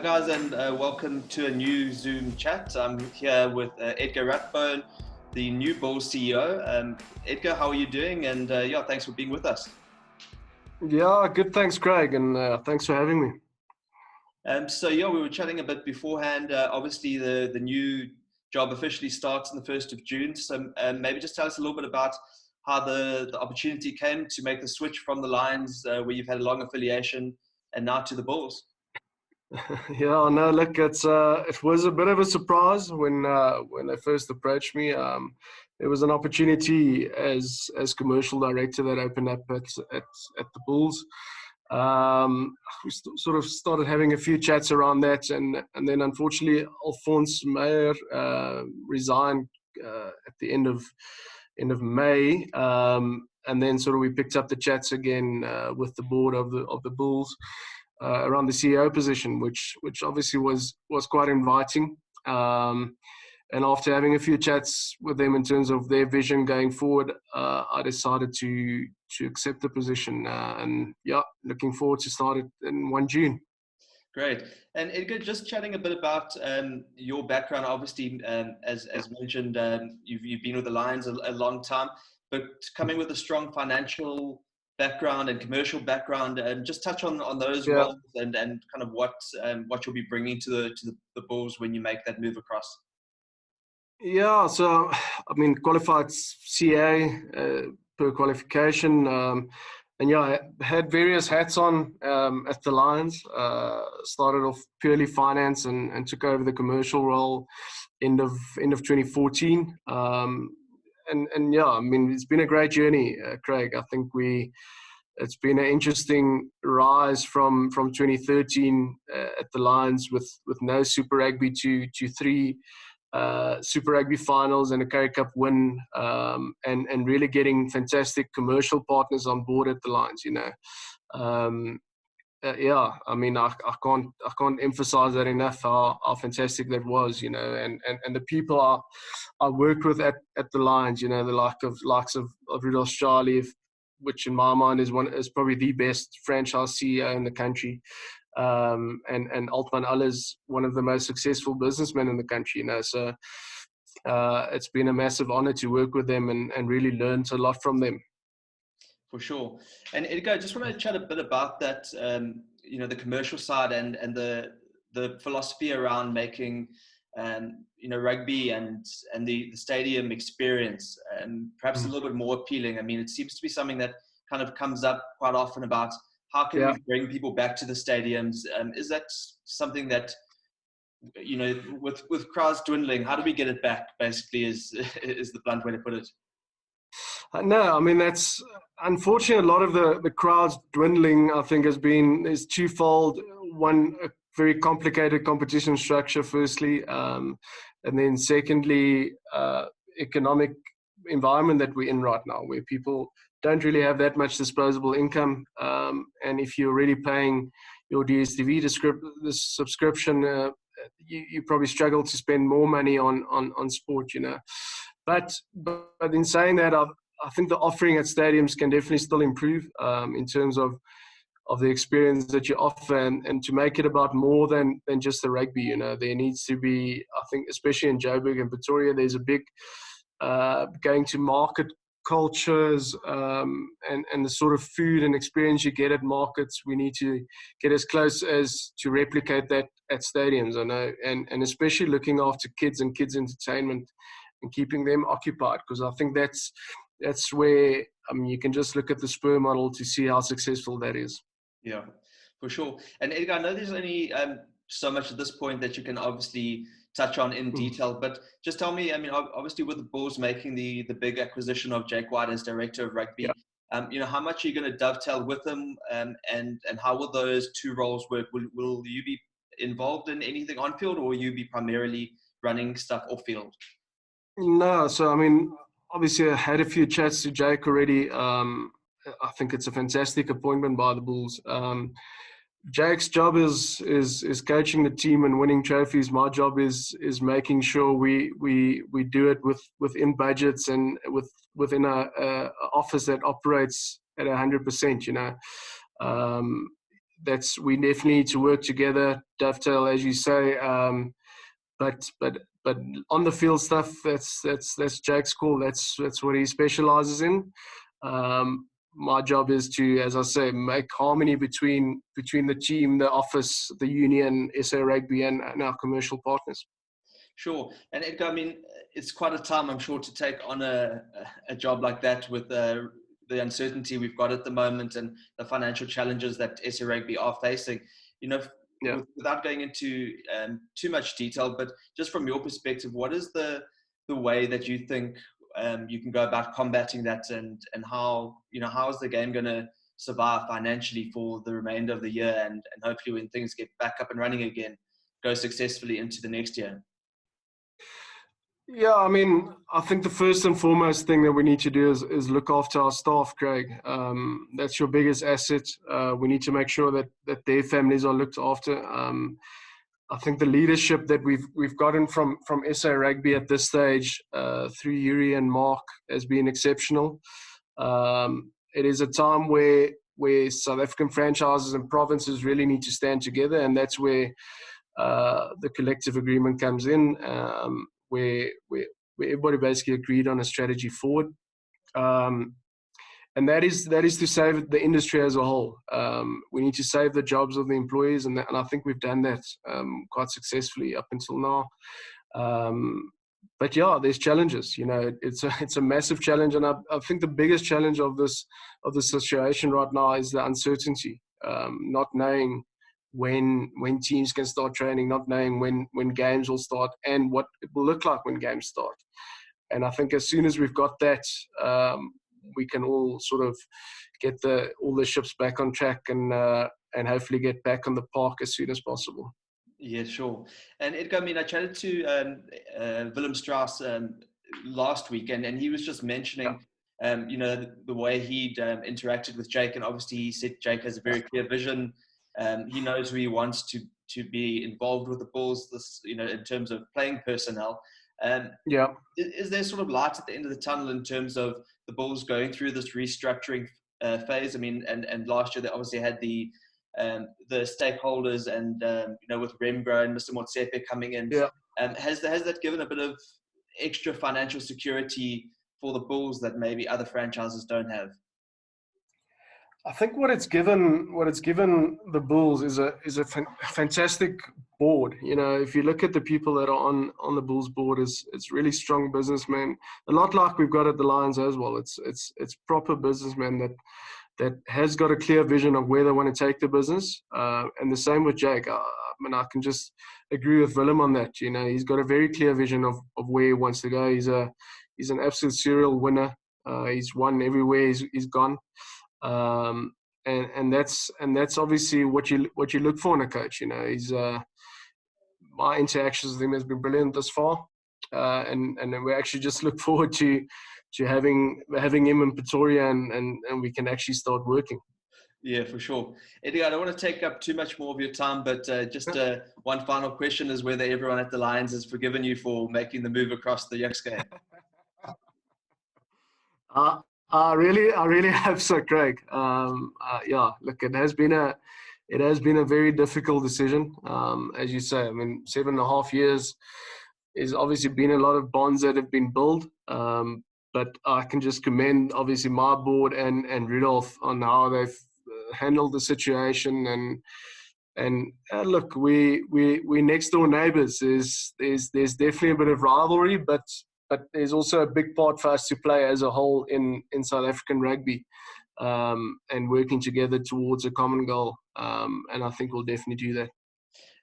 guys, and welcome to a new Zoom chat. I'm here with Edgar Rathbone, the new Bulls CEO. Edgar, how are you doing? And thanks for being with us. Yeah, good. Thanks, Craig, and thanks for having me. We were chatting a bit beforehand. Obviously, the new job officially starts on the 1st of June. So maybe just tell us a little bit about how the opportunity came to make the switch from the Lions, where you've had a long affiliation, and now to the Bulls. Yeah, no, look, it was a bit of a surprise when they first approached me. There was an opportunity as commercial director that opened up at the Bulls. We sort of started having a few chats around that, and then unfortunately Alphonse Meyer resigned at the end of May, and then sort of we picked up the chats again with the board of the Bulls. Around the CEO position, which obviously was quite inviting. And after having a few chats with them in terms of their vision going forward, I decided to accept the position. Looking forward to start it in 1 June. Great. And Edgar, just chatting a bit about your background. Obviously, as mentioned, you've been with the Lions a long time, but coming with a strong financial background and commercial background, and just touch on those roles and kind of what you'll be bringing to the Bulls when you make that move across. Yeah, so I mean, qualified CA per qualification, and I had various hats on at the Lions. Started off purely finance and took over the commercial role end of 2014. I mean, it's been a great journey, Craig. I think it's been an interesting rise from 2013 at the Lions with no Super Rugby to 3 Super Rugby finals and a Currie Cup win, and really getting fantastic commercial partners on board at the Lions. I mean, I can't emphasize that enough how fantastic that was, and the people I worked with at the Lions, the likes of Rudolph Charlie, which in my mind is probably the best franchise CEO in the country, and Altman Alles, one of the most successful businessmen in the country. So it's been a massive honor to work with them and really learned a lot from them. For sure. And Edgar, I just want to chat a bit about that, the commercial side and the philosophy around making, rugby and the stadium experience, perhaps a little bit more appealing. I mean, it seems to be something that kind of comes up quite often about how can we bring people back to the stadiums? Is that something that, with crowds dwindling, how do we get it back, basically, is the blunt way to put it? No, I mean, that's unfortunate. A lot of the crowds dwindling, I think, is twofold. One, a very complicated competition structure, firstly, and then secondly, economic environment that we're in right now, where people don't really have that much disposable income, and if you're already paying your DStv subscription, you probably struggle to spend more money on sport, But in saying that, I think the offering at stadiums can definitely still improve in terms of the experience that you offer, and to make it about more than just the rugby. There needs to be, I think, especially in Joburg and Pretoria, there's a big going to market cultures, and the sort of food and experience you get at markets. We need to get as close as to replicate that at stadiums, I know, and especially looking after kids and kids entertainment and keeping them occupied, because I think that's where, I mean, you can just look at the Spur model to see how successful that is. Yeah, for sure. And Edgar, I know there's only so much at this point that you can obviously touch on in detail, but just tell me, I mean, obviously with the Bulls making the big acquisition of Jake White as director of rugby, how much are you going to dovetail with him, and how will those two roles work? Will you be involved in anything on field, or will you be primarily running stuff off field? No, so I mean, obviously I had a few chats to Jake already. I think it's a fantastic appointment by the Bulls. Jake's job is coaching the team and winning trophies. My job is making sure we do it within budgets and within a office that operates at 100%. we definitely need to work together, dovetail, as you say. But on the field stuff, that's Jake's call. That's what he specializes in. My job is to, as I say, make harmony between the team, the office, the union, SA Rugby, and our commercial partners. Sure. And Edgar, I mean, it's quite a time, I'm sure, to take on a job like that with the uncertainty we've got at the moment and the financial challenges that SA Rugby are facing. You know, without going into too much detail, but just from your perspective, what is the way that you think you can go about combating that, and how is the game going to survive financially for the remainder of the year, and hopefully when things get back up and running again, go successfully into the next year? Yeah, I mean, I think the first and foremost thing that we need to do is look after our staff, Craig. That's your biggest asset. We need to make sure that their families are looked after. I think the leadership that we've gotten from SA Rugby at this stage, through Yuri and Mark, has been exceptional. It is a time where South African franchises and provinces really need to stand together, and that's where the collective agreement comes in. Where everybody basically agreed on a strategy forward, and that is to save the industry as a whole. We need to save the jobs of the employees, and I think we've done that quite successfully up until now. But yeah, there's challenges. You know, it's a massive challenge, and I think the biggest challenge of the situation right now is the uncertainty, not knowing when teams can start training, not knowing when games will start and what it will look like when games start. And I think as soon as we've got that, we can all sort of get all the ships back on track and hopefully get back on the park as soon as possible. Yeah, sure. And Edgar, I mean, I chatted to Willem Strauss last week, and he was just mentioning, the way he'd interacted with Jake, and obviously he said Jake has a very clear vision. He knows who he wants to be involved with the Bulls, in terms of playing personnel. Is there sort of light at the end of the tunnel in terms of the Bulls going through this restructuring phase? I mean, and last year they obviously had the stakeholders and with Remgro and Mr. Motsepe coming in. Has that given a bit of extra financial security for the Bulls that maybe other franchises don't have? I think what it's given the Bulls is a fantastic board. You know, if you look at the people that are on the Bulls board, it's really strong businessmen, a lot like we've got at the Lions as well. It's proper businessmen that has got a clear vision of where they want to take the business. And the same with Jake. I mean, I can just agree with Willem on that. You know, he's got a very clear vision of where he wants to go. He's an absolute serial winner. He's won everywhere he's gone. And that's obviously what you look for in a coach. You know, he's my interactions with him has been brilliant thus far, and we actually just look forward to having him in Pretoria, and we can actually start working. Yeah, for sure. Edgar, I don't want to take up too much more of your time, but just one final question is whether everyone at the Lions has forgiven you for making the move across the Yuckscape. I really hope so, Craig. Look, it has been a very difficult decision. As you say, I mean, 7.5 years is obviously been a lot of bonds that have been built. But I can just commend obviously my board and Rudolph on how they've handled the situation. And look, we next door neighbours. There's definitely a bit of rivalry, but there's also a big part for us to play as a whole in South African rugby, and working together towards a common goal. And I think we'll definitely do that.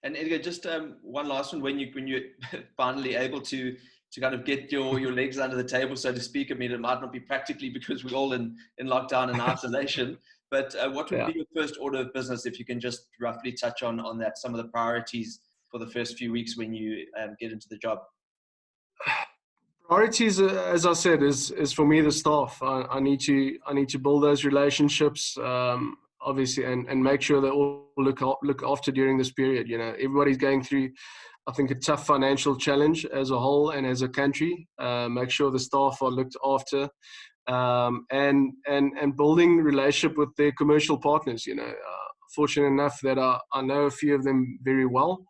And Edgar, just one last one. When you're finally able to kind of get your legs under the table, so to speak. I mean, it might not be practically because we're all in lockdown and isolation, but what would be your first order of business, if you can just roughly touch on that, some of the priorities for the first few weeks when you get into the job? Priorities, as I said, is for me the staff. I need to build those relationships, obviously, and make sure they all look after during this period. You know, everybody's going through, I think, a tough financial challenge as a whole and as a country. Make sure the staff are looked after, and building relationship with their commercial partners. You know, I fortunate enough that I know a few of them very well,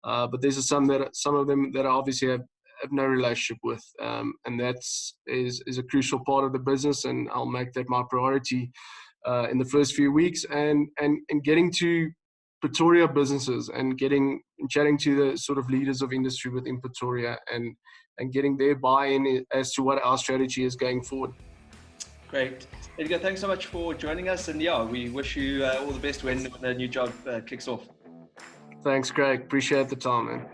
but there's some of them that I obviously have no relationship with, and that's is a crucial part of the business, and I'll make that my priority in the first few weeks, and getting to Pretoria businesses and chatting to the sort of leaders of industry within Pretoria and getting their buy-in as to what our strategy is going forward. Great. Edgar, thanks so much for joining us, and yeah, we wish you all the best when the new job kicks off. Thanks, Craig. Appreciate the time, man.